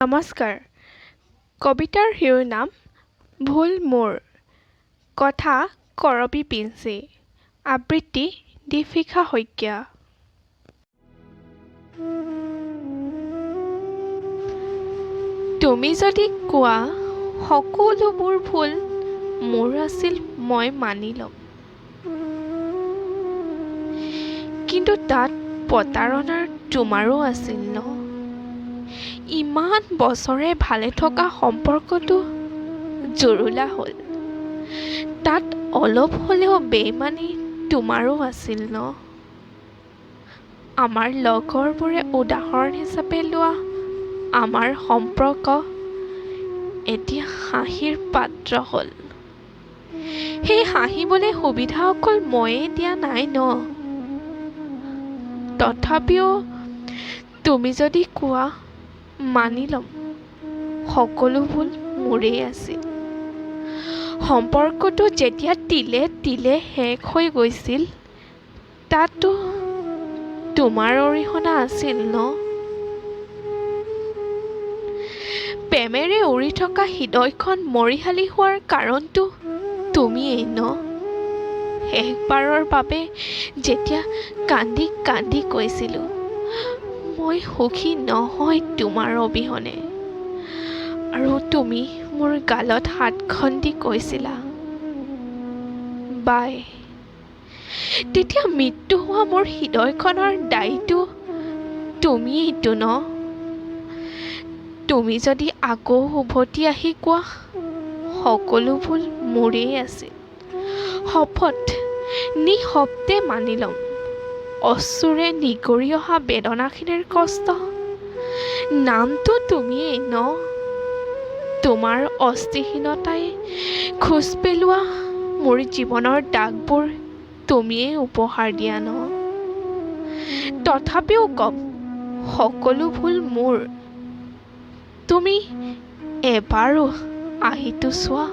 নমস্কাৰ। কবিতাৰ শিৰোনাম ভুল মোৰ, কথা কৰবী পিঞ্চি, আবৃত্তি দীপিকা শইকীয়া। তুমি যদি কোৱা সকলোবোৰ ভুল মোৰ আছিল, মই মানি ল'ম। কিন্তু তাত প্ৰতাৰণাৰ তোমাৰো আছিল ন? ইমান বছৰে ভালে থকা সম্পৰ্কটো জুৰুলা হ'ল। তাত অলপ হ'লেও বেইমানি তোমাৰো আছিল ন? আমাৰ লগৰবোৰে উদাহৰণ হিচাপে লোৱা আমাৰ সম্পৰ্ক এতিয়া হাঁহিৰ পাত্ৰ হ'ল। সেই হাঁহিবলৈ সুবিধা অকল ময়ে দিয়া নাই ন? তথাপিও তুমি যদি কোৱা মানি ল'ম, সকলো ভুল মোৰেই আছিল। সম্পৰ্কটো যেতিয়া তিলে তিলে শেষ হৈ গৈছিল, তাতো তোমাৰ অৰিহণা আছিল ন? প্ৰেমেৰে উৰি থকা হৃদয়খন মৰিশালী হোৱাৰ কাৰণটো তুমিয়েই ন? শেষবাৰৰ বাবে যেতিয়া কান্দি কান্দি কৈছিলোঁ মই সুখী নহয় তোমাৰ অবিহনে, আৰু তুমি মোৰ গালত হাতখন দি কৈছিলা বাই, তেতিয়া মৃত্যু হোৱা মোৰ হৃদয়খনৰ দায়ীটো তুমিয়েইতো ন? তুমি যদি আকৌ উভতি আহি কোৱা সকলো ভুল মোৰেই আছিল, শপত নিঃশব্দে মানি ল'ম। অশ্ৰুৰে নিগৰি অহা বেদনাখিনিৰ কষ্ট নামটো তুমিয়েই ন? তোমাৰ অস্থিহীনতাই খোজ পেলোৱা মোৰ জীৱনৰ দাগবোৰ তুমিয়েই উপহাৰ দিয়া ন? তথাপিও কম সকলো ভুল মোৰ। তুমি এবাৰো আহিতো চোৱা।